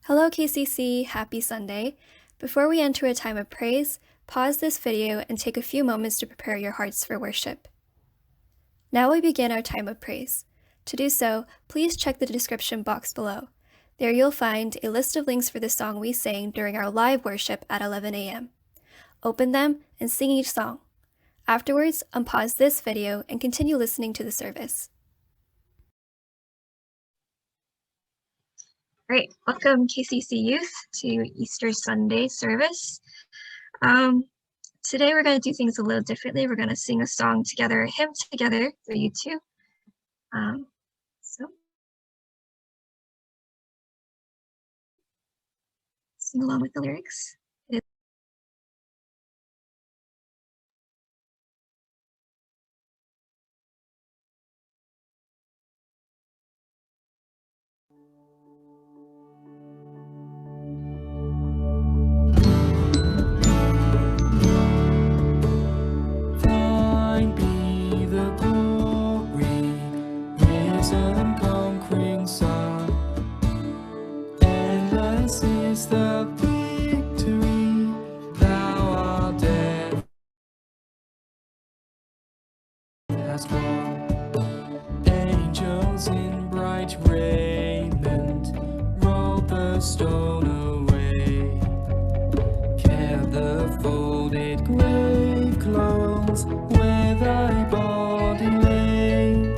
Hello KCC, happy Sunday. Before we enter a time of praise, pause this video and take a few moments to prepare your hearts for worship. Now we begin our time of praise. To do so, please check the description box below. There you'll find a list of links for the song we sang during our live worship at 11 a.m. Open them and sing each song. Afterwards, unpause this video and continue listening to the service. Great. Welcome KCC Youth to Easter Sunday service. Today we're going to do things a little differently. We're going to sing a song together, a hymn together for you too. So sing along with the lyrics. Angels in bright raiment rolled the stone away, kept the folded grave clothes where thy body lay.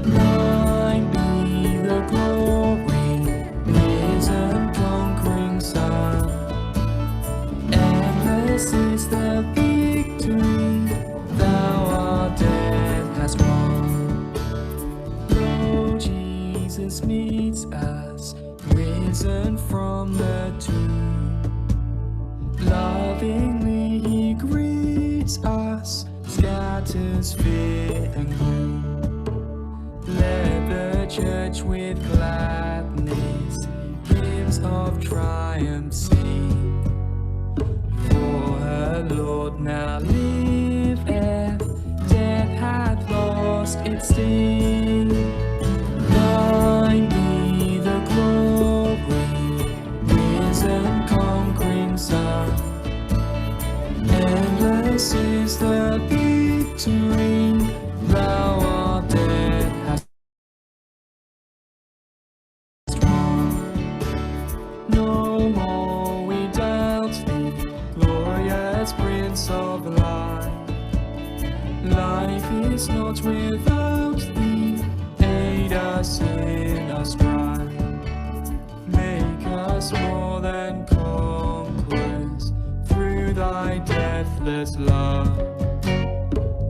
Thine be the glory, risen conquering Son, endless is the victory, thou our death hast won. Jesus meets us, risen from the tomb. Lovingly he greets us, scatters fear and gloom. Let the church with gladness hymns of triumph sing. For her Lord now liveth, death hath lost its sting. Thine be the glory, risen conquering Son, endless is the victory, thou our death hast won. No more we doubt thee, glorious Prince of life. Life is not without thee, aid us in our strife. Make us more than conquerors through thy deathless love.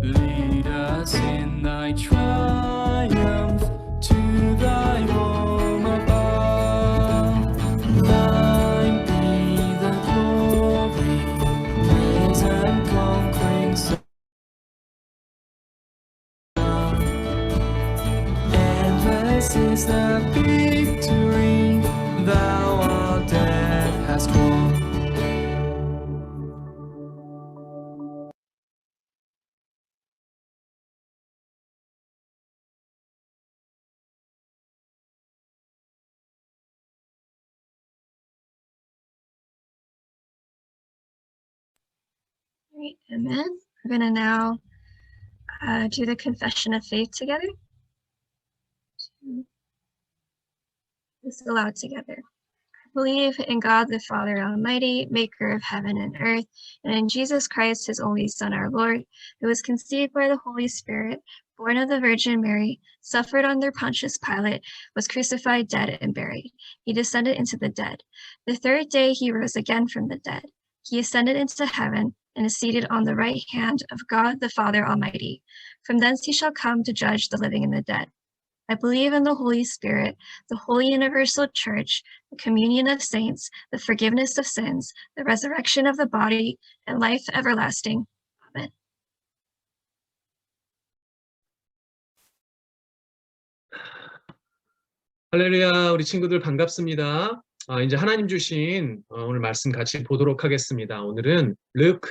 Lead us in thy triumph to thy home above. Thine be the glory, risen conquering Son. Endless is the victory, thou our death hast won. All right, amen. We're going to now do the confession of faith together. This aloud together. I believe in God the Father Almighty, maker of heaven and earth, and in Jesus Christ, his only Son, our Lord, who was conceived by the Holy Spirit, born of the Virgin Mary, suffered under Pontius Pilate, was crucified, dead, and buried. He descended into the dead. The third day he rose again from the dead. He ascended into heaven and is seated on the right hand of God the Father Almighty. From thence he shall come to judge the living and the dead. I believe in the Holy Spirit, the holy universal church, the communion of saints, the forgiveness of sins, the resurrection of the body, and life everlasting. Amen. 할렐루야, 우리 친구들 반갑습니다. 이제 하나님 주신 오늘 말씀 같이 보도록 하겠습니다. 오늘은 Luke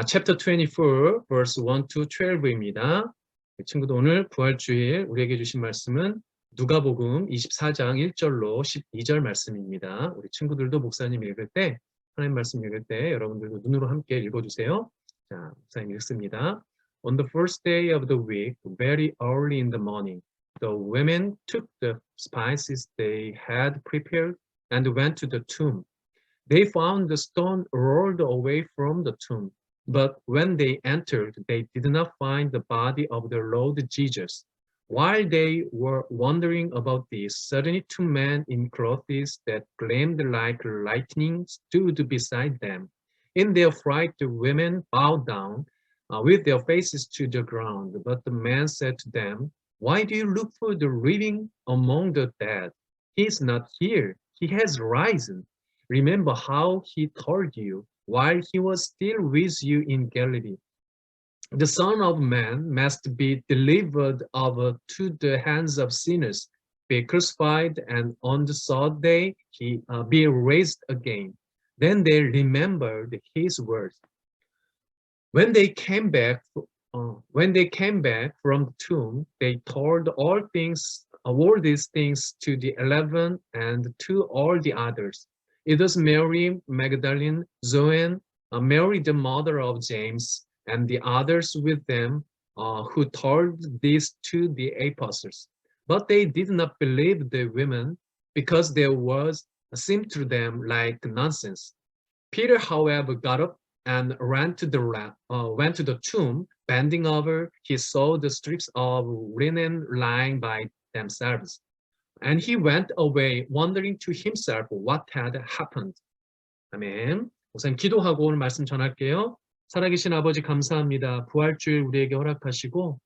chapter 24, verse 1 to 12입니다. 친구들 오늘 부활주일 우리에게 주신 말씀은 누가복음 24장 1절로 12절 말씀입니다. 우리 친구들도 목사님 읽을 때, 하나님 말씀 읽을 때 여러분들도 눈으로 함께 읽어주세요. 자, 목사님 읽습니다. On the first day of the week, very early in the morning, the women took the spices they had prepared and went to the tomb. They found the stone rolled away from the tomb, but when they entered, they did not find the body of the Lord Jesus. While they were wondering about this, suddenly two men in clothes that gleamed like lightning stood beside them. In their fright, the women bowed down with their faces to the ground. But the man said to them, "Why do you look for the living among the dead? He is not here. He has risen. Remember how he told you while he was still with you in Galilee. The Son of Man must be delivered over to the hands of sinners, be crucified, and on the third day he be raised again." Then they remembered his words. When they came back from the tomb, they told all these things to the 11 and to all the others. It was Mary Magdalene, Zoe, Mary the mother of James, and the others with them who told this to the apostles. But they did not believe the women because their words seemed to them like nonsense. Peter, however, got up and went to the tomb. Bending over, he saw the strips of linen lying by themselves. And he went away, wondering to himself what had happened. 아멘. 목사님 기도하고 오늘 말씀 전할게요. 살아계신 아버지 감사합니다. 부활주일 우리에게 허락하시고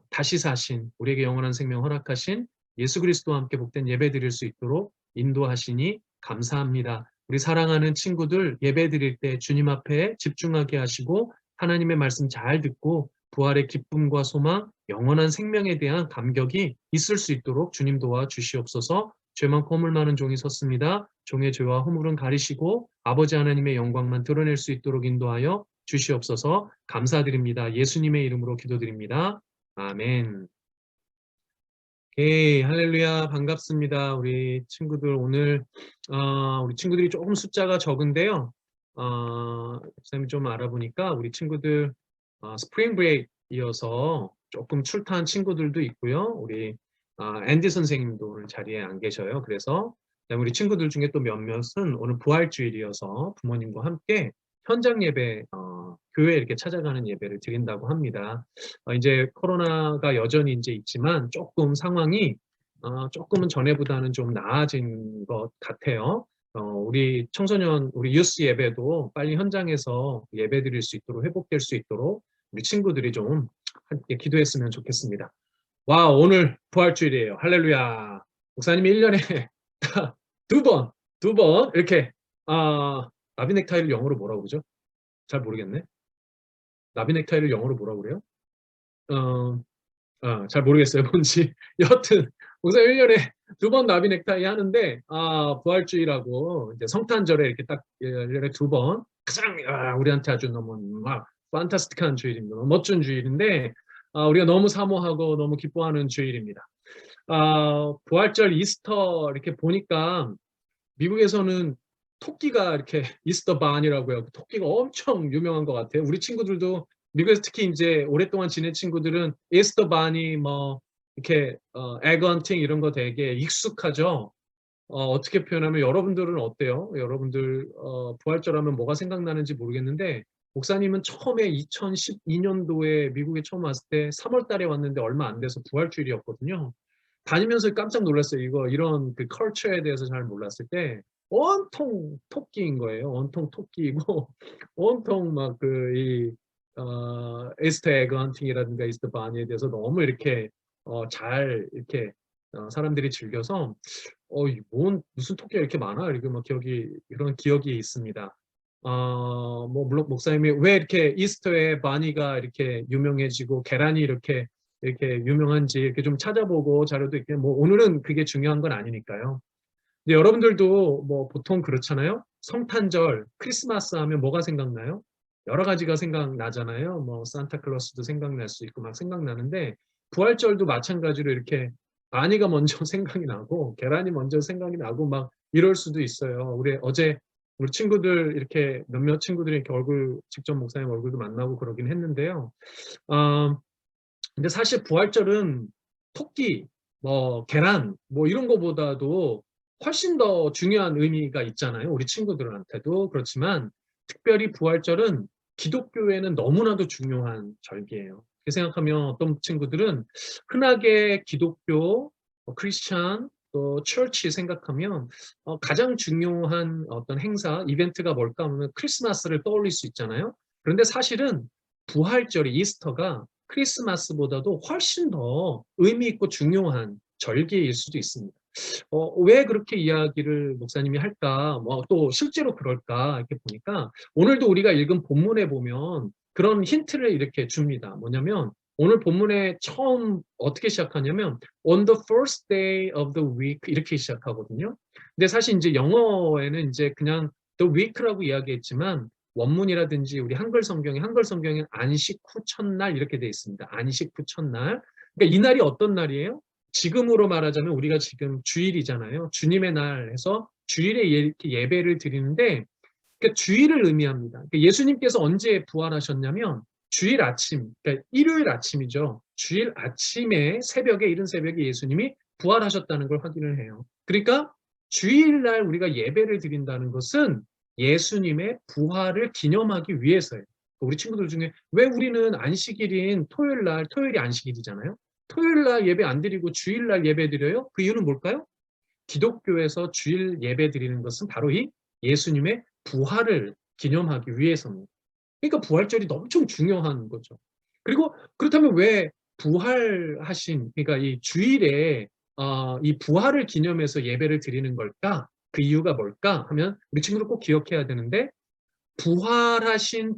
다시 사신 우리에게 영원한 생명 허락하신 예수 그리스도와 함께 복된 예배 드릴 수 있도록 인도하시니 감사합니다. 우리 사랑하는 친구들 예배 드릴 때 주님 앞에 집중하게 하시고 하나님의 말씀 잘 듣고 부활의 기쁨과 소망, 영원한 생명에 대한 감격이 있을 수 있도록 주님 도와주시옵소서. 죄 많고 허물 많은 종이 섰습니다. 종의 죄와 허물은 가리시고 아버지 하나님의 영광만 드러낼 수 있도록 인도하여 주시옵소서. 감사드립니다. 예수님의 이름으로 기도드립니다. 아멘. 오케이, 할렐루야, 반갑습니다. 우리 친구들 오늘 우리 친구들이 조금 숫자가 적은데요. 목사님이 좀 알아보니까 우리 친구들 스프링 브레이크 이어서 조금 출타한 친구들도 있고요. 우리 앤디 선생님도 오늘 자리에 안 계셔요. 그래서 우리 친구들 중에 또 몇몇은 오늘 부활주일이어서 부모님과 함께 현장 예배, 교회에 이렇게 찾아가는 예배를 드린다고 합니다. 이제 코로나가 여전히 이제 있지만 조금 상황이 조금은 전에보다는 좀 나아진 것 같아요. 우리 청소년, 우리 유스 예배도 빨리 현장에서 예배 드릴 수 있도록 회복될 수 있도록 우리 친구들이 좀 함께 기도했으면 좋겠습니다. 와, 오늘 부활주일이에요. 할렐루야. 목사님이 1년에 두 번 이렇게 나비 넥타이를 영어로 뭐라고 그러죠? 잘 모르겠네. 나비 넥타이를 영어로 뭐라고 그래요? 잘 모르겠어요. 뭔지. 여하튼 목사님 1년에 2번 나비 넥타이 하는데 부활주일하고 이제 성탄절에 이렇게 딱 1년에 2번 가장 우리한테 아주 너무 막 판타스틱한 주일입니다. 멋진 주일인데 우리가 너무 사모하고 너무 기뻐하는 주일입니다. 부활절 이스터 이렇게 보니까 미국에서는 토끼가 이렇게 이스터 바니라고 해요. 토끼가 엄청 유명한 것 같아요. 우리 친구들도 미국에서 특히 이제 오랫동안 지낸 친구들은 이스터 바니 뭐 이렇게 에그 헌팅 이런 거 되게 익숙하죠. 어떻게 표현하면 여러분들은 어때요? 여러분들 부활절 하면 뭐가 생각나는지 모르겠는데 목사님은 처음에 2012년도에 미국에 처음 왔을 때 3월 달에 왔는데 얼마 안 돼서 부활주일이었거든요. 다니면서 깜짝 놀랐어요. 이런 그 컬처에 대해서 잘 몰랐을 때 온통 토끼인 거예요. 온통 토끼이고 온통 막 이스터 에그 헌팅이라든가 이스터 바니에 대해서 너무 이렇게 잘 이렇게 사람들이 즐겨서 무슨 토끼가 이렇게 많아? 이렇게 막 이런 기억이 있습니다. 뭐 물론 목사님이 왜 이렇게 이스터에 바니가 이렇게 유명해지고 계란이 이렇게 유명한지 이렇게 좀 찾아보고 자료도 있게 뭐 오늘은 그게 중요한 건 아니니까요. 근데 여러분들도 뭐 보통 그렇잖아요. 성탄절, 크리스마스 하면 뭐가 생각나요? 여러 가지가 생각나잖아요. 뭐 산타클로스도 생각날 수 있고 막 생각나는데 부활절도 마찬가지로 이렇게 아니가 먼저 생각이 나고 계란이 먼저 생각이 나고 막 이럴 수도 있어요. 어제 우리 친구들 이렇게 몇몇 친구들이 이렇게 직접 목사님 얼굴도 만나고 그러긴 했는데요. 근데 사실 부활절은 토끼, 뭐 계란, 뭐 이런 거보다도 훨씬 더 중요한 의미가 있잖아요. 우리 친구들한테도. 그렇지만 특별히 부활절은 기독교에는 너무나도 중요한 절기예요. 이렇게 생각하면 어떤 친구들은 흔하게 기독교, 크리스찬, 또 처치 생각하면 가장 중요한 어떤 행사, 이벤트가 뭘까 하면 크리스마스를 떠올릴 수 있잖아요. 그런데 사실은 부활절이 이스터가 크리스마스보다도 훨씬 더 의미 있고 중요한 절기일 수도 있습니다. 왜 그렇게 이야기를 목사님이 할까? 또 실제로 그럴까? 이렇게 보니까 오늘도 우리가 읽은 본문에 보면 그런 힌트를 이렇게 줍니다. 뭐냐면 오늘 본문에 처음 어떻게 시작하냐면 on the first day of the week 이렇게 시작하거든요. 근데 사실 이제 영어에는 이제 그냥 the week라고 이야기했지만 원문이라든지 우리 한글 성경에 안식 후 첫날 이렇게 되어 있습니다. 안식 후 첫날. 그러니까 이 날이 어떤 날이에요? 지금으로 말하자면 우리가 지금 주일이잖아요. 주님의 날 해서 주일에 이렇게 예배를 드리는데 그러니까 주일을 의미합니다. 그러니까 예수님께서 언제 부활하셨냐면 주일 아침, 그러니까 일요일 아침이죠. 주일 아침에 이른 새벽에 예수님이 부활하셨다는 걸 확인을 해요. 그러니까 주일날 우리가 예배를 드린다는 것은 예수님의 부활을 기념하기 위해서예요. 우리 친구들 중에 왜 우리는 안식일인 토요일이 안식일이잖아요. 토요일날 예배 안 드리고 주일날 예배 드려요? 그 이유는 뭘까요? 기독교에서 주일 예배 드리는 것은 바로 이 예수님의 부활을 기념하기 위해서입니다. 그러니까 부활절이 엄청 중요한 거죠. 그리고 그렇다면 왜 부활하신, 그러니까 이 주일에 이 부활을 기념해서 예배를 드리는 걸까? 그 이유가 뭘까? 하면 우리 친구들 꼭 기억해야 되는데 부활하신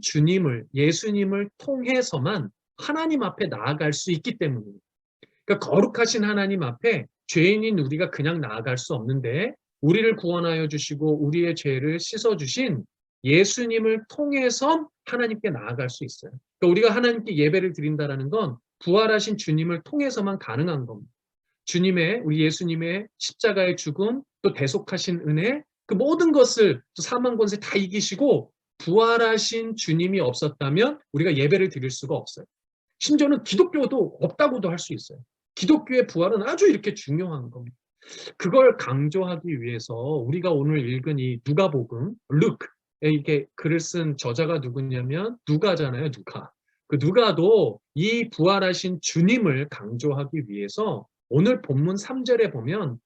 예수님을 통해서만 하나님 앞에 나아갈 수 있기 때문입니다. 그러니까 거룩하신 하나님 앞에 죄인인 우리가 그냥 나아갈 수 없는데 우리를 구원하여 주시고 우리의 죄를 씻어주신 예수님을 통해서 하나님께 나아갈 수 있어요. 그러니까 우리가 하나님께 예배를 드린다는 건 부활하신 주님을 통해서만 가능한 겁니다. 우리 예수님의 십자가의 죽음, 또 대속하신 은혜, 그 모든 것을 또 사망 권세 다 이기시고 부활하신 주님이 없었다면 우리가 예배를 드릴 수가 없어요. 심지어는 기독교도 없다고도 할 수 있어요. 기독교의 부활은 아주 이렇게 중요한 겁니다. 그걸 강조하기 위해서 우리가 오늘 읽은 이 누가복음, 루크에 이게 글을 쓴 저자가 누구냐면 누가잖아요, 누가. 그 누가도 이 부활하신 주님을 강조하기 위해서 오늘 본문 3절에 보면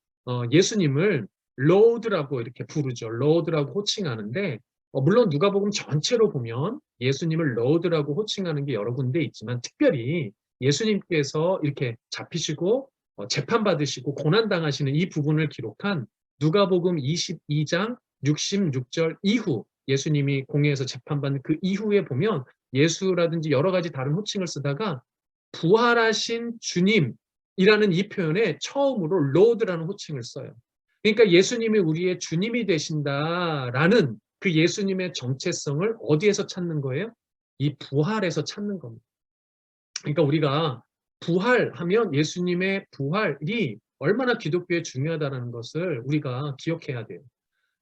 예수님을 로드라고 이렇게 부르죠. 로드라고 호칭하는데 물론 누가복음 전체로 보면 예수님을 로드라고 호칭하는 게 여러 군데 있지만 특별히 예수님께서 이렇게 잡히시고 재판받으시고 고난당하시는 이 부분을 기록한 누가복음 22장 66절 이후 예수님이 공회에서 재판받는 그 이후에 보면 예수라든지 여러 가지 다른 호칭을 쓰다가 부활하신 주님이라는 이 표현에 처음으로 로드라는 호칭을 써요. 그러니까 예수님이 우리의 주님이 되신다라는 그 예수님의 정체성을 어디에서 찾는 거예요? 이 부활에서 찾는 겁니다. 그러니까 우리가 부활하면 예수님의 부활이 얼마나 기독교에 중요하다는 것을 우리가 기억해야 돼요.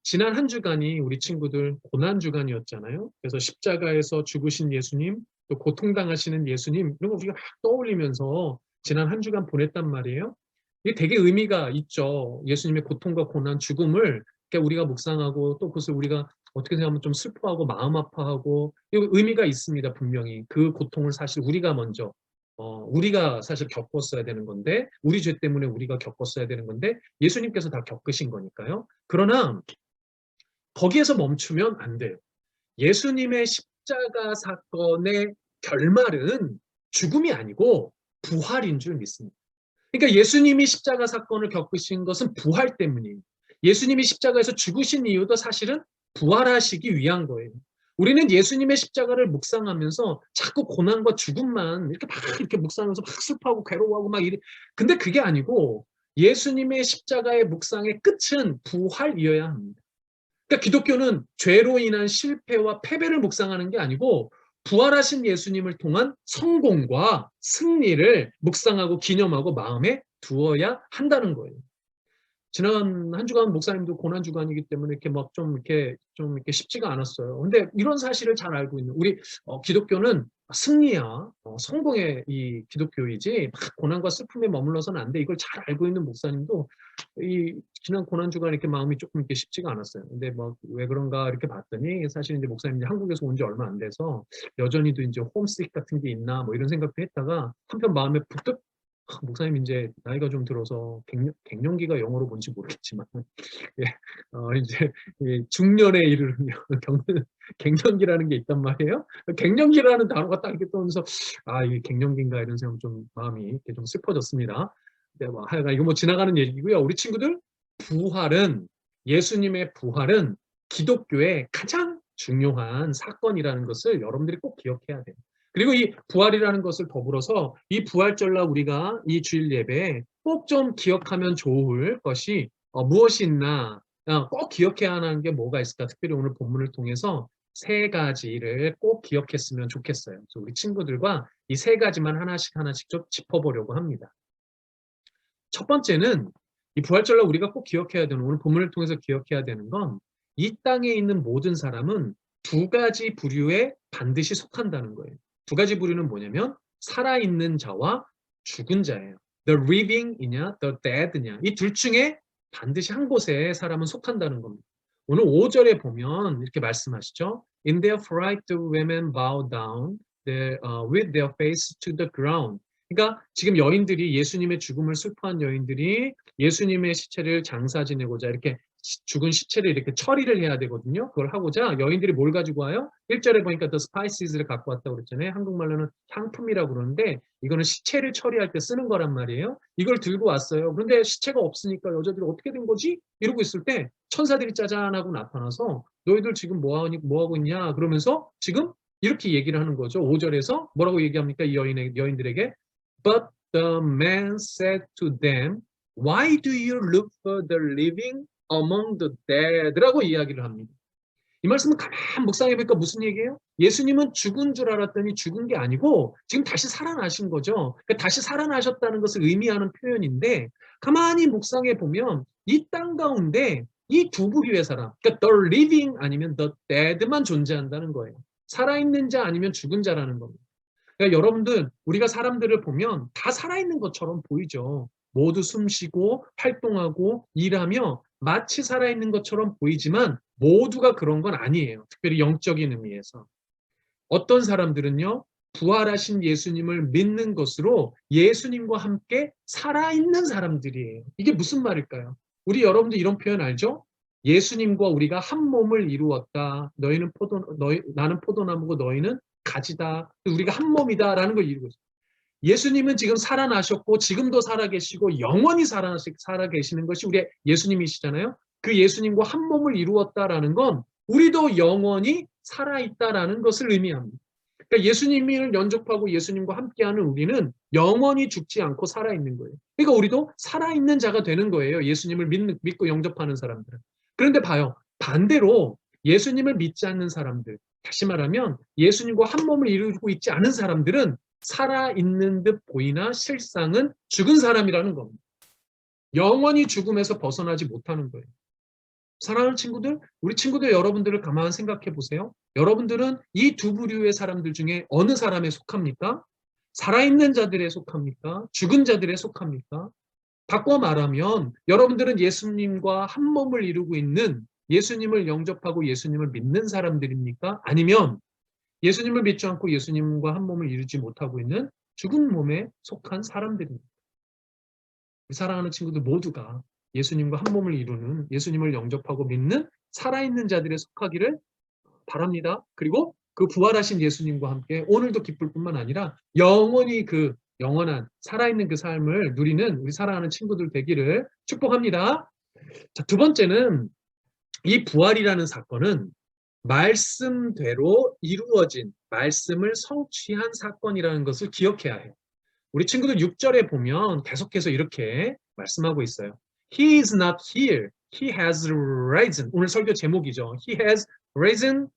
지난 한 주간이 우리 친구들 고난 주간이었잖아요. 그래서 십자가에서 죽으신 예수님, 또 고통당하시는 예수님 이런 거 우리가 막 떠올리면서 지난 한 주간 보냈단 말이에요. 이게 되게 의미가 있죠. 예수님의 고통과 고난, 죽음을 우리가 묵상하고 또 그것을 우리가 어떻게 생각하면 좀 슬퍼하고 마음 아파하고 의미가 있습니다. 분명히 그 고통을 사실 우리가 먼저 우리가 사실 겪었어야 되는 건데 우리 죄 때문에 우리가 겪었어야 되는 건데 예수님께서 다 겪으신 거니까요. 그러나 거기에서 멈추면 안 돼요. 예수님의 십자가 사건의 결말은 죽음이 아니고 부활인 줄 믿습니다. 그러니까 예수님이 십자가 사건을 겪으신 것은 부활 때문이에요. 예수님이 십자가에서 죽으신 이유도 사실은 부활하시기 위한 거예요. 우리는 예수님의 십자가를 묵상하면서 자꾸 고난과 죽음만 이렇게 묵상하면서 막 슬퍼하고 괴로워하고 막 이래. 근데 그게 아니고 예수님의 십자가의 묵상의 끝은 부활이어야 합니다. 그러니까 기독교는 죄로 인한 실패와 패배를 묵상하는 게 아니고 부활하신 예수님을 통한 성공과 승리를 묵상하고 기념하고 마음에 두어야 한다는 거예요. 지난 한 주간 목사님도 고난 주간이기 때문에 이렇게 막 좀 이렇게 쉽지가 않았어요. 근데 이런 사실을 잘 알고 있는 우리 기독교는 승리야, 성공의 이 기독교이지 막 고난과 슬픔에 머물러서는 안 돼. 이걸 잘 알고 있는 목사님도 이 지난 고난 주간 이렇게 마음이 조금 이렇게 쉽지가 않았어요. 근데 뭐 왜 그런가 이렇게 봤더니 사실 이제 목사님이 한국에서 온 지 얼마 안 돼서 여전히도 이제 홈시크 같은 게 있나 뭐 이런 생각도 했다가 한편 마음에 부뜩 목사님 이제 나이가 좀 들어서 갱년기가 영어로 뭔지 모르겠지만 예, 이제 중년에 이르면 갱년기라는 게 있단 말이에요. 갱년기라는 단어가 딱 이렇게 떠오면서 이게 갱년기인가 이런 생각 좀 마음이 이렇게 좀 슬퍼졌습니다. 네, 뭐 하여간 이거 뭐 지나가는 얘기고요. 우리 친구들 예수님의 부활은 기독교의 가장 중요한 사건이라는 것을 여러분들이 꼭 기억해야 돼요. 그리고 이 부활이라는 것을 더불어서 이 부활절날 우리가 이 주일 예배에 꼭 좀 기억하면 좋을 것이 무엇이 있나 꼭 기억해야 하는 게 뭐가 있을까? 특별히 오늘 본문을 통해서 3가지를 꼭 기억했으면 좋겠어요. 그래서 우리 친구들과 이 3가지만 하나씩 좀 짚어보려고 합니다. 첫 번째는 이 부활절날 우리가 꼭 기억해야 되는 오늘 본문을 통해서 기억해야 되는 건 이 땅에 있는 모든 사람은 2가지 부류에 반드시 속한다는 거예요. 2가지 부류는 뭐냐면 살아있는 자와 죽은 자예요. The living이냐, the dead냐. 이 둘 중에 반드시 한 곳에 사람은 속한다는 겁니다. 오늘 5절에 보면 이렇게 말씀하시죠. In their fright the women bow down with their face to the ground. 그러니까 지금 여인들이 예수님의 죽음을 슬퍼한 여인들이 예수님의 시체를 장사 지내고자 이렇게 죽은 시체를 이렇게 처리를 해야 되거든요. 그걸 하고자 여인들이 뭘 가지고 와요? 1절에 보니까 the spices를 갖고 왔다고 그랬잖아요. 한국말로는 향품이라고 그러는데 이거는 시체를 처리할 때 쓰는 거란 말이에요. 이걸 들고 왔어요. 그런데 시체가 없으니까 여자들이 어떻게 된 거지? 이러고 있을 때 천사들이 짜잔하고 나타나서 너희들 지금 뭐 하고 있냐? 그러면서 지금 이렇게 얘기를 하는 거죠. 5절에서 뭐라고 얘기합니까? 이 여인들에게 But the man said to them, Why do you look for the living among the dead? 라고 이야기를 합니다. 이 말씀은 가만 묵상해 보니까 무슨 얘기예요? 예수님은 죽은 줄 알았더니 죽은 게 아니고 지금 다시 살아나신 거죠. 그러니까 다시 살아나셨다는 것을 의미하는 표현인데 가만히 묵상해 보면 이 땅 가운데 이 2부류의 사람, 그러니까 the living 아니면 the dead만 존재한다는 거예요. 살아있는 자 아니면 죽은 자라는 겁니다. 그러니까 여러분들 우리가 사람들을 보면 다 살아있는 것처럼 보이죠. 모두 숨쉬고 활동하고 일하며 마치 살아있는 것처럼 보이지만 모두가 그런 건 아니에요. 특별히 영적인 의미에서. 어떤 사람들은요. 부활하신 예수님을 믿는 것으로 예수님과 함께 살아있는 사람들이에요. 이게 무슨 말일까요? 우리 여러분들 이런 표현 알죠? 예수님과 우리가 한 몸을 이루었다. 나는 포도나무고 너희는 가지다. 우리가 한 몸이다 라는 걸 이루고 있어요. 예수님은 지금 살아나셨고 지금도 살아계시고 영원히 살아계시는 것이 우리 예수님이시잖아요. 그 예수님과 한 몸을 이루었다라는 건 우리도 영원히 살아있다라는 것을 의미합니다. 그러니까 예수님을 영접하고 예수님과 함께하는 우리는 영원히 죽지 않고 살아있는 거예요. 그러니까 우리도 살아있는 자가 되는 거예요. 예수님을 믿고 영접하는 사람들은. 그런데 봐요. 반대로 예수님을 믿지 않는 사람들, 다시 말하면 예수님과 한 몸을 이루고 있지 않은 사람들은 살아있는 듯 보이나 실상은 죽은 사람이라는 겁니다. 영원히 죽음에서 벗어나지 못하는 거예요. 사랑하는 친구들, 우리 친구들 여러분들을 가만히 생각해 보세요. 여러분들은 이 2부류의 사람들 중에 어느 사람에 속합니까? 살아있는 자들에 속합니까? 죽은 자들에 속합니까? 바꿔 말하면 여러분들은 예수님과 한 몸을 이루고 있는 예수님을 영접하고 예수님을 믿는 사람들입니까? 아니면 예수님을 믿지 않고 예수님과 한 몸을 이루지 못하고 있는 죽은 몸에 속한 사람들입니다. 사랑하는 친구들 모두가 예수님과 한 몸을 이루는 예수님을 영접하고 믿는 살아있는 자들에 속하기를 바랍니다. 그리고 그 부활하신 예수님과 함께 오늘도 기쁠 뿐만 아니라 영원히 그 영원한 살아있는 그 삶을 누리는 우리 사랑하는 친구들 되기를 축복합니다. 자, 2번째는 이 부활이라는 사건은 말씀대로 이루어진 말씀을 성취한 사건이라는 것을 기억해야 해요. 우리 친구들 6절에 보면 계속해서 이렇게 말씀하고 있어요. He is not here. He has risen. 오늘 설교 제목이죠. He has risen.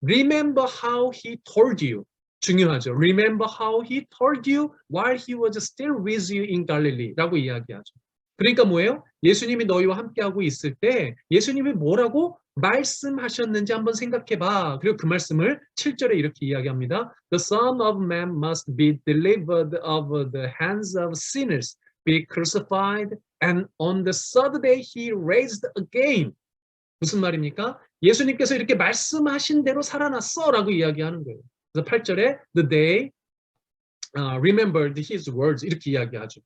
Remember how he told you. 중요하죠. Remember how he told you while he was still with you in Galilee 라고 이야기하죠. 그러니까 뭐예요? 예수님이 너희와 함께하고 있을 때 예수님이 뭐라고 말씀하셨는지 한번 생각해봐. 그리고 그 말씀을 7절에 이렇게 이야기합니다. The Son of Man must be delivered of the hands of sinners, be crucified, and on the third day he raised again. 무슨 말입니까? 예수님께서 이렇게 말씀하신 대로 살아났어 라고 이야기하는 거예요. 그래서 8절에 the day remembered his words 이렇게 이야기하죠.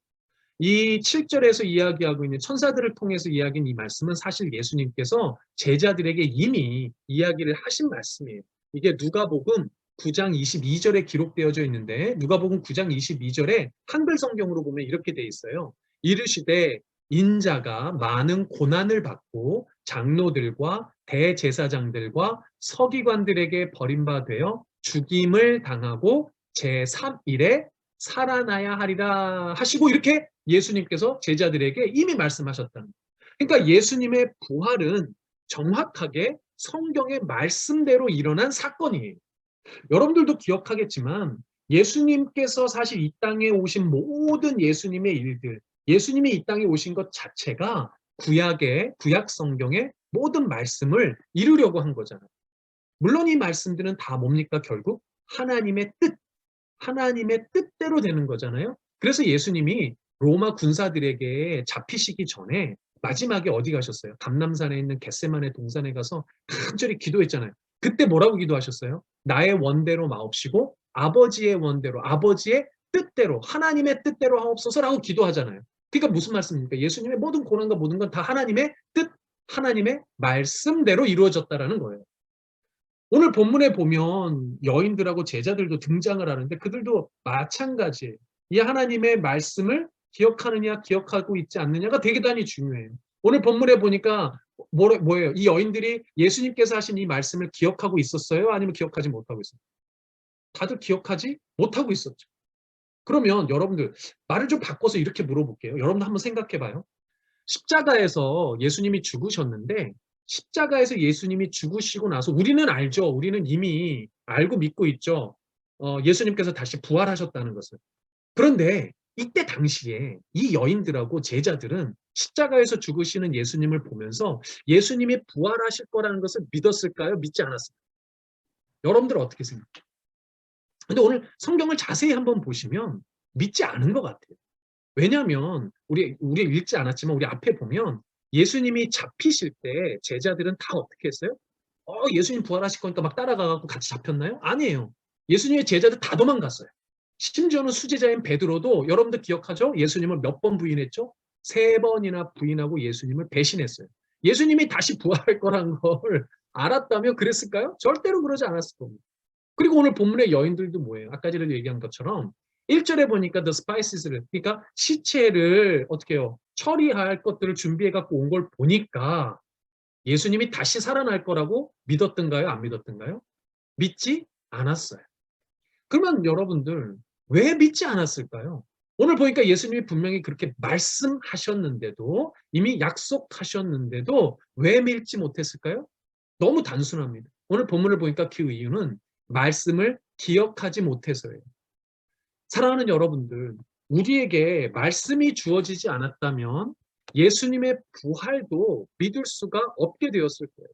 이 7절에서 이야기하고 있는 천사들을 통해서 이야기한 이 말씀은 사실 예수님께서 제자들에게 이미 이야기를 하신 말씀이에요. 이게 누가복음 9장 22절에 기록되어져 있는데 누가복음 9장 22절에 한글 성경으로 보면 이렇게 돼 있어요. 이르시되 인자가 많은 고난을 받고 장로들과 대제사장들과 서기관들에게 버림받아 죽임을 당하고 제3일에 살아나야 하리라 하시고 이렇게 예수님께서 제자들에게 이미 말씀하셨다는 거예요. 그러니까 예수님의 부활은 정확하게 성경의 말씀대로 일어난 사건이에요. 여러분들도 기억하겠지만 예수님께서 사실 이 땅에 오신 모든 예수님의 일들, 예수님이 이 땅에 오신 것 자체가 구약 성경의 모든 말씀을 이루려고 한 거잖아요. 물론 이 말씀들은 다 뭡니까? 결국 하나님의 뜻대로 되는 거잖아요. 그래서 예수님이 로마 군사들에게 잡히시기 전에 마지막에 어디 가셨어요? 감람산에 있는 겟세마네 동산에 가서 간절히 기도했잖아요. 그때 뭐라고 기도하셨어요? 나의 원대로 마옵시고 아버지의 원대로, 아버지의 뜻대로, 하나님의 뜻대로 하옵소서라고 기도하잖아요. 그러니까 무슨 말씀입니까? 예수님의 모든 고난과 모든 건 다 하나님의 뜻, 하나님의 말씀대로 이루어졌다라는 거예요. 오늘 본문에 보면 여인들하고 제자들도 등장을 하는데 그들도 마찬가지예요. 이 하나님의 말씀을 기억하느냐 기억하고 있지 않느냐가 대단히 중요해요. 오늘 본문에 보니까 뭐예요? 이 여인들이 예수님께서 하신 이 말씀을 기억하고 있었어요? 아니면 기억하지 못하고 있었어요? 다들 기억하지 못하고 있었죠. 그러면 여러분들 말을 좀 바꿔서 이렇게 물어볼게요. 여러분들 한번 생각해봐요. 십자가에서 예수님이 죽으셨는데 십자가에서 예수님이 죽으시고 나서 우리는 알죠. 우리는 이미 알고 믿고 있죠. 예수님께서 다시 부활하셨다는 것을. 그런데 이때 당시에 이 여인들하고 제자들은 십자가에서 죽으시는 예수님을 보면서 예수님이 부활하실 거라는 것을 믿었을까요? 믿지 않았을까요? 여러분들은 어떻게 생각해요? 근데 오늘 성경을 자세히 한번 보시면 믿지 않은 것 같아요. 왜냐하면 우리 읽지 않았지만 우리 앞에 보면 예수님이 잡히실 때 제자들은 다 어떻게 했어요? 예수님 부활하실 거니까 막 따라가고 같이 잡혔나요? 아니에요. 예수님의 제자들 다 도망갔어요. 심지어는 수제자인 베드로도 여러분들 기억하죠? 예수님을 몇 번 부인했죠? 3번이나 부인하고 예수님을 배신했어요. 예수님이 다시 부활할 거란 걸 알았다면 그랬을까요? 절대로 그러지 않았을 겁니다. 그리고 오늘 본문의 여인들도 뭐예요? 아까 전에 얘기한 것처럼 1절에 보니까 the spices를, 그러니까 시체를 어떻게 해요? 처리할 것들을 준비해 갖고 온 걸 보니까 예수님이 다시 살아날 거라고 믿었던가요? 안 믿었던가요? 믿지 않았어요. 그러면 여러분들 왜 믿지 않았을까요? 오늘 보니까 예수님이 분명히 그렇게 말씀하셨는데도 이미 약속하셨는데도 왜 믿지 못했을까요? 너무 단순합니다. 오늘 본문을 보니까 그 이유는 말씀을 기억하지 못해서예요. 사랑하는 여러분들, 우리에게 말씀이 주어지지 않았다면 예수님의 부활도 믿을 수가 없게 되었을 거예요.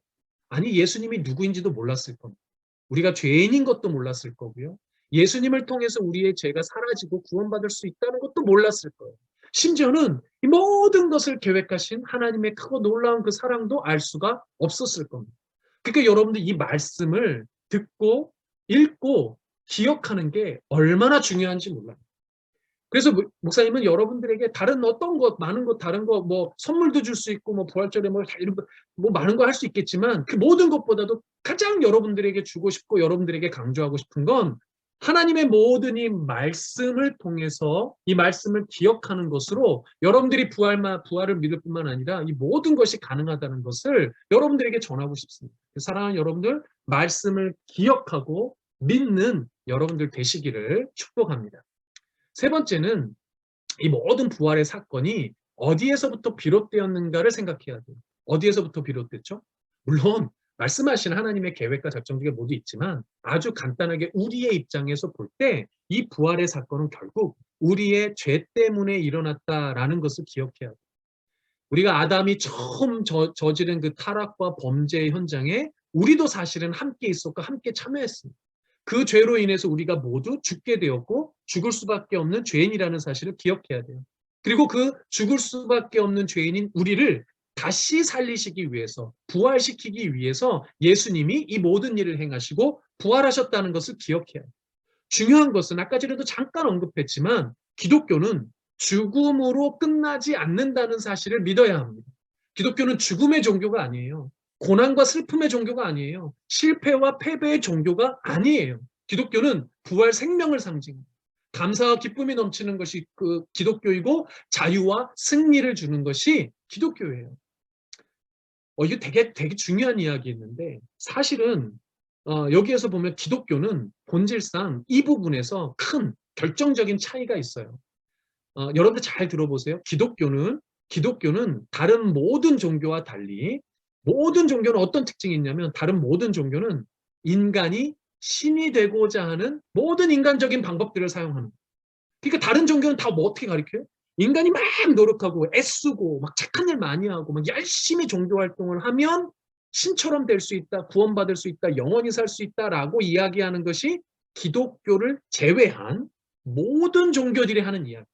아니, 예수님이 누구인지도 몰랐을 겁니다. 우리가 죄인인 것도 몰랐을 거고요. 예수님을 통해서 우리의 죄가 사라지고 구원받을 수 있다는 것도 몰랐을 거예요. 심지어는 이 모든 것을 계획하신 하나님의 크고 놀라운 그 사랑도 알 수가 없었을 겁니다. 그러니까 여러분들 이 말씀을 듣고 읽고 기억하는 게 얼마나 중요한지 몰라요. 그래서 목사님은 여러분들에게 다른 어떤 것, 많은 것, 다른 거, 뭐 선물도 줄 수 있고, 뭐 부활절에 뭐 이런 거, 뭐 많은 거 할 수 있겠지만 그 모든 것보다도 가장 여러분들에게 주고 싶고 여러분들에게 강조하고 싶은 건 하나님의 모든 이 말씀을 통해서 이 말씀을 기억하는 것으로 여러분들이 부활을 믿을 뿐만 아니라 이 모든 것이 가능하다는 것을 여러분들에게 전하고 싶습니다. 사랑하는 여러분들, 말씀을 기억하고 믿는 여러분들 되시기를 축복합니다. 세 번째는 이 모든 부활의 사건이 어디에서부터 비롯되었는가를 생각해야 돼요. 어디에서부터 비롯됐죠? 물론 말씀하신 하나님의 계획과 작정 중에 모두 있지만 아주 간단하게 우리의 입장에서 볼 때 이 부활의 사건은 결국 우리의 죄 때문에 일어났다라는 것을 기억해야 돼요. 우리가 아담이 처음 저지른 그 타락과 범죄의 현장에 우리도 사실은 함께 있었고 함께 참여했습니다. 그 죄로 인해서 우리가 모두 죽게 되었고 죽을 수밖에 없는 죄인이라는 사실을 기억해야 돼요. 그리고 그 죽을 수밖에 없는 죄인인 우리를 다시 살리시기 위해서, 부활시키기 위해서 예수님이 이 모든 일을 행하시고 부활하셨다는 것을 기억해야 돼요. 중요한 것은 아까 전에도 잠깐 언급했지만 기독교는 죽음으로 끝나지 않는다는 사실을 믿어야 합니다. 기독교는 죽음의 종교가 아니에요. 고난과 슬픔의 종교가 아니에요. 실패와 패배의 종교가 아니에요. 기독교는 부활 생명을 상징합니다. 감사와 기쁨이 넘치는 것이 그 기독교이고 자유와 승리를 주는 것이 기독교예요. 이게 되게 중요한 이야기였는데 사실은 여기에서 보면 기독교는 본질상 이 부분에서 큰 결정적인 차이가 있어요. 여러분들 잘 들어보세요. 기독교는 다른 모든 종교와 달리 모든 종교는 어떤 특징이 있냐면 다른 모든 종교는 인간이 신이 되고자 하는 모든 인간적인 방법들을 사용하는 거예요. 그러니까 다른 종교는 다 뭐 어떻게 가르쳐요? 인간이 막 노력하고 애쓰고 막 착한 일 많이 하고 막 열심히 종교 활동을 하면 신처럼 될 수 있다, 구원받을 수 있다, 영원히 살 수 있다라고 이야기하는 것이 기독교를 제외한 모든 종교들이 하는 이야기.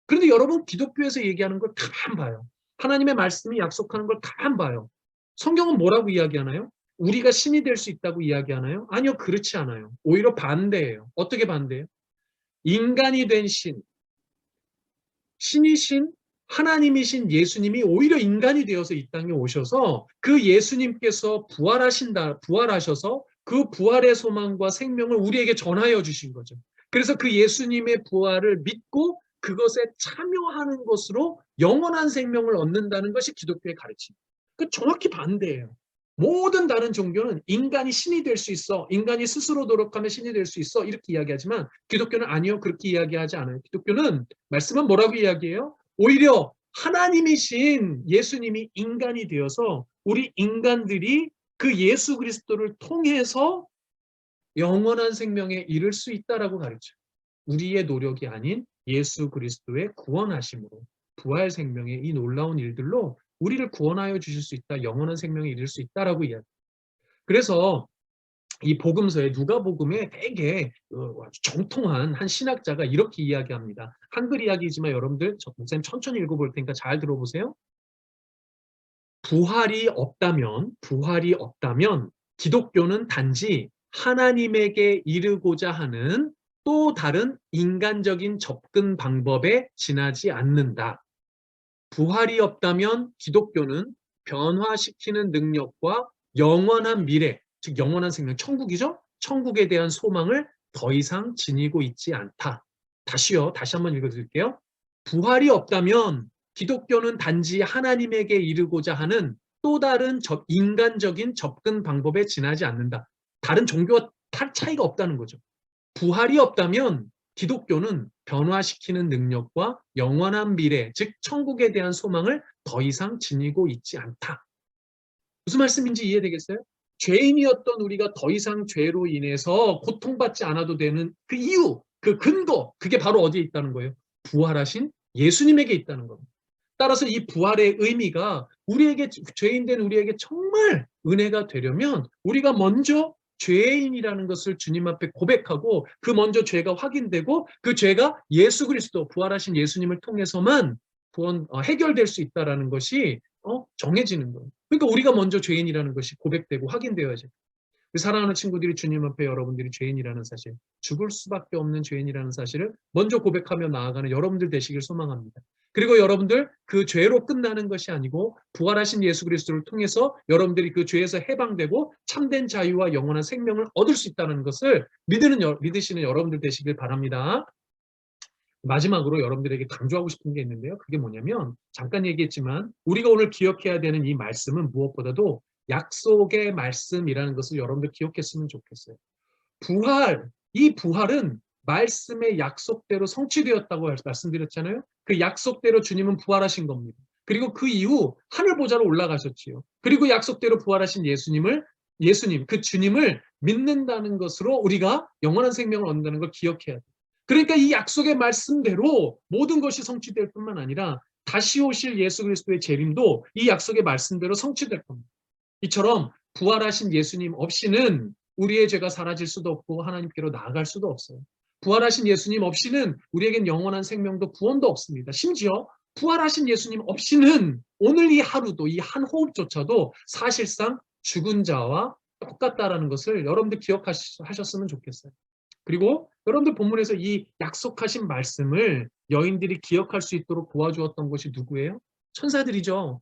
그런데 여러분 기독교에서 얘기하는 걸 가만 봐요. 하나님의 말씀이 약속하는 걸 가만 봐요. 성경은 뭐라고 이야기하나요? 우리가 신이 될 수 있다고 이야기하나요? 아니요, 그렇지 않아요. 오히려 반대예요. 어떻게 반대예요? 인간이 된 신이신 하나님이신 예수님이 오히려 인간이 되어서 이 땅에 오셔서 그 예수님께서 부활하셔서 그 부활의 소망과 생명을 우리에게 전하여 주신 거죠. 그래서 그 예수님의 부활을 믿고 그것에 참여하는 것으로 영원한 생명을 얻는다는 것이 기독교의 가르침입니다. 그 정확히 반대예요. 모든 다른 종교는 인간이 신이 될 수 있어, 인간이 스스로 노력하면 신이 될 수 있어 이렇게 이야기하지만 기독교는 아니요, 그렇게 이야기하지 않아요. 기독교는 말씀은 뭐라고 이야기해요? 오히려 하나님이신 예수님이 인간이 되어서 우리 인간들이 그 예수 그리스도를 통해서 영원한 생명에 이를 수 있다라고 가르쳐요. 우리의 노력이 아닌 예수 그리스도의 구원하심으로 부활 생명의 이 놀라운 일들로 우리를 구원하여 주실 수 있다, 영원한 생명에 이를 수 있다라고 이야기해요. 그래서 이 복음서에 누가복음에 되게 아주 정통한 한 신학자가 이렇게 이야기합니다. 한글 이야기지만 여러분들 목사님 천천히 읽어볼 테니까 잘 들어보세요. 부활이 없다면 기독교는 단지 하나님에게 이르고자 하는 또 다른 인간적인 접근 방법에 지나지 않는다. 부활이 없다면 기독교는 변화시키는 능력과 영원한 미래, 즉 영원한 생명, 천국이죠? 천국에 대한 소망을 더 이상 지니고 있지 않다. 다시 한번 읽어드릴게요. 부활이 없다면 기독교는 단지 하나님에게 이르고자 하는 또 다른 인간적인 접근 방법에 지나지 않는다. 다른 종교와 차이가 없다는 거죠. 부활이 없다면 기독교는 변화시키는 능력과 영원한 미래, 즉 천국에 대한 소망을 더 이상 지니고 있지 않다. 무슨 말씀인지 이해되겠어요? 죄인이었던 우리가 더 이상 죄로 인해서 고통받지 않아도 되는 그 이유, 그 근거, 그게 바로 어디에 있다는 거예요? 부활하신 예수님에게 있다는 겁니다. 따라서 이 부활의 의미가 우리에게, 죄인된 우리에게 정말 은혜가 되려면 우리가 먼저 죄인이라는 것을 주님 앞에 고백하고 그 먼저 죄가 확인되고 그 죄가 예수 그리스도 부활하신 예수님을 통해서만 해결될 수 있다는 것이 정해지는 거예요. 그러니까 우리가 먼저 죄인이라는 것이 고백되고 확인되어야죠. 사랑하는 친구들이 주님 앞에 여러분들이 죄인이라는 사실, 죽을 수밖에 없는 죄인이라는 사실을 먼저 고백하며 나아가는 여러분들 되시길 소망합니다. 그리고 여러분들 그 죄로 끝나는 것이 아니고 부활하신 예수 그리스도를 통해서 여러분들이 그 죄에서 해방되고 참된 자유와 영원한 생명을 얻을 수 있다는 것을 믿으시는 여러분들 되시길 바랍니다. 마지막으로 여러분들에게 강조하고 싶은 게 있는데요. 그게 뭐냐면 잠깐 얘기했지만 우리가 오늘 기억해야 되는 이 말씀은 무엇보다도 약속의 말씀이라는 것을 여러분들 기억했으면 좋겠어요. 이 부활은 말씀의 약속대로 성취되었다고 말씀드렸잖아요. 그 약속대로 주님은 부활하신 겁니다. 그리고 그 이후 하늘 보좌로 올라가셨지요. 그리고 약속대로 부활하신 예수님, 그 주님을 믿는다는 것으로 우리가 영원한 생명을 얻는다는 걸 기억해야 돼요. 그러니까 이 약속의 말씀대로 모든 것이 성취될 뿐만 아니라 다시 오실 예수 그리스도의 재림도 이 약속의 말씀대로 성취될 겁니다. 이처럼 부활하신 예수님 없이는 우리의 죄가 사라질 수도 없고 하나님께로 나아갈 수도 없어요. 부활하신 예수님 없이는 우리에겐 영원한 생명도 구원도 없습니다. 심지어 부활하신 예수님 없이는 오늘 이 하루도, 이 한 호흡조차도 사실상 죽은 자와 똑같다라는 것을 여러분들 기억하셨으면 좋겠어요. 그리고 여러분들 본문에서 이 약속하신 말씀을 여인들이 기억할 수 있도록 도와주었던 것이 누구예요? 천사들이죠.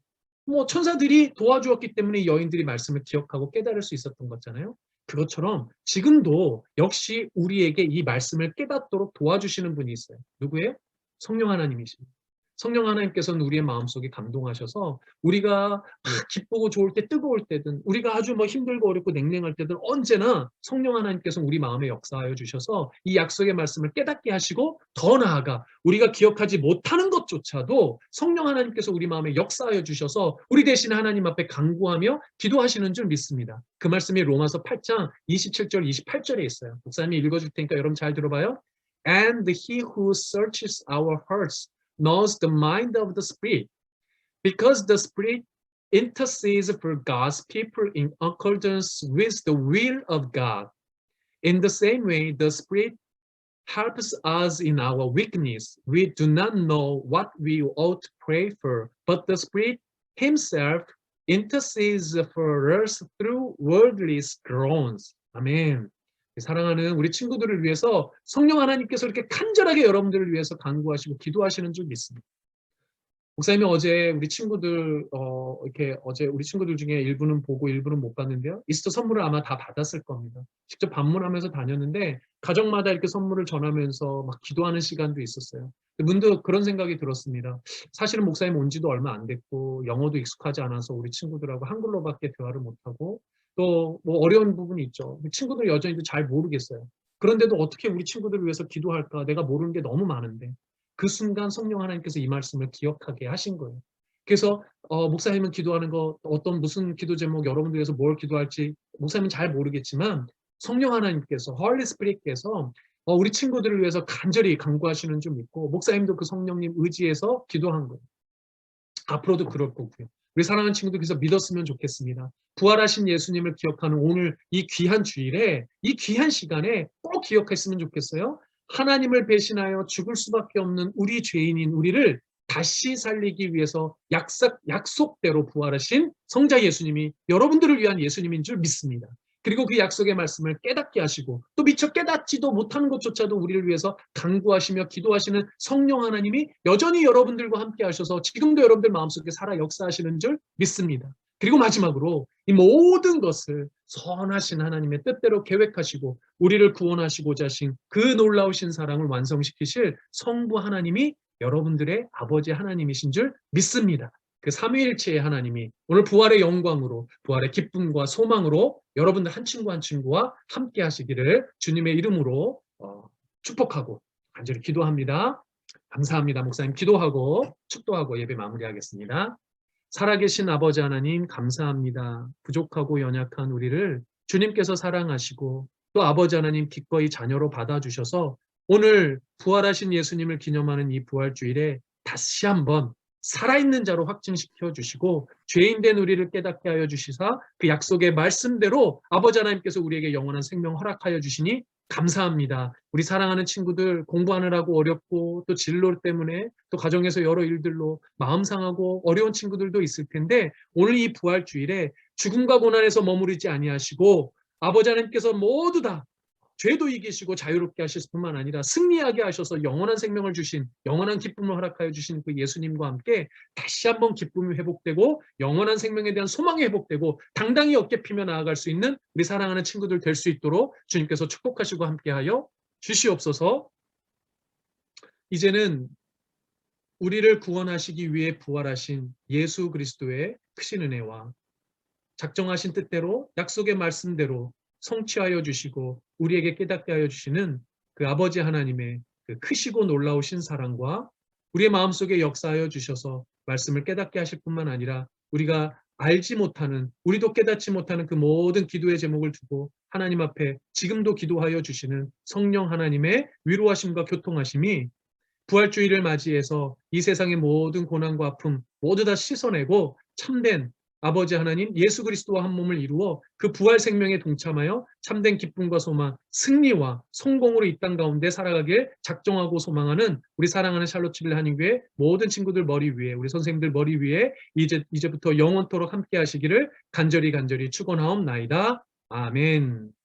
천사들이 도와주었기 때문에 여인들이 말씀을 기억하고 깨달을 수 있었던 거잖아요. 그것처럼 지금도 역시 우리에게 이 말씀을 깨닫도록 도와주시는 분이 있어요. 누구예요? 성령 하나님이십니다. 성령 하나님께서는 우리의 마음속에 감동하셔서 우리가 기쁘고 좋을 때 뜨거울 때든 우리가 아주 힘들고 어렵고 냉랭할 때든 언제나 성령 하나님께서는 우리 마음에 역사하여 주셔서 이 약속의 말씀을 깨닫게 하시고 더 나아가 우리가 기억하지 못하는 것조차도 성령 하나님께서 우리 마음에 역사하여 주셔서 우리 대신 하나님 앞에 간구하며 기도하시는 줄 믿습니다. 그 말씀이 로마서 8장 27절 28절에 있어요. 목사님이 읽어줄 테니까 여러분 잘 들어봐요. And he who searches our hearts knows the mind of the Spirit, because the Spirit intercedes for God's people in accordance with the will of God. In the same way, the Spirit helps us in our weakness. We do not know what we ought to pray for, but the Spirit Himself intercedes for us through worldly groans. 아멘. 사랑하는 우리 친구들을 위해서 성령 하나님께서 이렇게 간절하게 여러분들을 위해서 간구하시고 기도하시는 줄 믿습니다. 목사님이 어제 우리 친구들 어제 우리 친구들 중에 일부는 보고 일부는 못 봤는데요. 이스터 선물을 아마 다 받았을 겁니다. 직접 방문하면서 다녔는데 가정마다 이렇게 선물을 전하면서 막 기도하는 시간도 있었어요. 문득 그런 생각이 들었습니다. 사실은 목사님 온 지도 얼마 안 됐고 영어도 익숙하지 않아서 우리 친구들하고 한글로밖에 대화를 못하고 또 어려운 부분이 있죠. 친구들 여전히도 잘 모르겠어요. 그런데도 어떻게 우리 친구들을 위해서 기도할까? 내가 모르는 게 너무 많은데 그 순간 성령 하나님께서 이 말씀을 기억하게 하신 거예요. 그래서 목사님은 기도하는 거 무슨 기도 제목 여러분들 위해서 뭘 기도할지 목사님은 잘 모르겠지만 성령 하나님께서 Holy Spirit께서 우리 친구들을 위해서 간절히 간구하시는 줄 믿고 목사님도 그 성령님 의지해서 기도한 거예요. 앞으로도 그럴 거고요. 우리 사랑하는 친구들께서 믿었으면 좋겠습니다. 부활하신 예수님을 기억하는 오늘 이 귀한 주일에 이 귀한 시간에 꼭 기억했으면 좋겠어요. 하나님을 배신하여 죽을 수밖에 없는 우리 죄인인 우리를 다시 살리기 위해서 약속대로 부활하신 성자 예수님이 여러분들을 위한 예수님인 줄 믿습니다. 그리고 그 약속의 말씀을 깨닫게 하시고 또 미처 깨닫지도 못하는 것조차도 우리를 위해서 간구하시며 기도하시는 성령 하나님이 여전히 여러분들과 함께 하셔서 지금도 여러분들 마음속에 살아 역사하시는 줄 믿습니다. 그리고 마지막으로 이 모든 것을 선하신 하나님의 뜻대로 계획하시고 우리를 구원하시고자 하신 그 놀라우신 사랑을 완성시키실 성부 하나님이 여러분들의 아버지 하나님이신 줄 믿습니다. 그 삼위일체의 하나님이 오늘 부활의 영광으로 부활의 기쁨과 소망으로 여러분들 한 친구 한 친구와 함께 하시기를 주님의 이름으로 축복하고 간절히 기도합니다. 감사합니다. 목사님 기도하고 축도하고 예배 마무리하겠습니다. 살아계신 아버지 하나님 감사합니다. 부족하고 연약한 우리를 주님께서 사랑하시고 또 아버지 하나님 기꺼이 자녀로 받아주셔서 오늘 부활하신 예수님을 기념하는 이 부활주일에 다시 한번 살아있는 자로 확증시켜 주시고 죄인된 우리를 깨닫게 하여 주시사 그 약속의 말씀대로 아버지 하나님께서 우리에게 영원한 생명 허락하여 주시니 감사합니다. 우리 사랑하는 친구들 공부하느라고 어렵고 또 진로 때문에 또 가정에서 여러 일들로 마음 상하고 어려운 친구들도 있을 텐데 오늘 이 부활주일에 죽음과 고난에서 머무르지 아니하시고 아버지 하나님께서 모두 다 죄도 이기시고 자유롭게 하실 뿐만 아니라 승리하게 하셔서 영원한 생명을 주신 영원한 기쁨을 허락하여 주신 그 예수님과 함께 다시 한번 기쁨이 회복되고 영원한 생명에 대한 소망이 회복되고 당당히 어깨 피며 나아갈 수 있는 우리 사랑하는 친구들 될 수 있도록 주님께서 축복하시고 함께하여 주시옵소서. 이제는 우리를 구원하시기 위해 부활하신 예수 그리스도의 크신 은혜와 작정하신 뜻대로 약속의 말씀대로 성취하여 주시고 우리에게 깨닫게 하여 주시는 그 아버지 하나님의 그 크시고 놀라우신 사랑과 우리의 마음속에 역사하여 주셔서 말씀을 깨닫게 하실 뿐만 아니라 우리가 알지 못하는, 우리도 깨닫지 못하는 그 모든 기도의 제목을 두고 하나님 앞에 지금도 기도하여 주시는 성령 하나님의 위로하심과 교통하심이 부활주의를 맞이해서 이 세상의 모든 고난과 아픔 모두 다 씻어내고 참된 아버지 하나님 예수 그리스도와 한 몸을 이루어 그 부활 생명에 동참하여 참된 기쁨과 소망, 승리와 성공으로 이 땅 가운데 살아가길 작정하고 소망하는 우리 사랑하는 샬롯치빌 한인교회 모든 친구들 머리 위에, 우리 선생님들 머리 위에 이제부터 영원토록 함께 하시기를 간절히 축원하옵나이다. 아멘.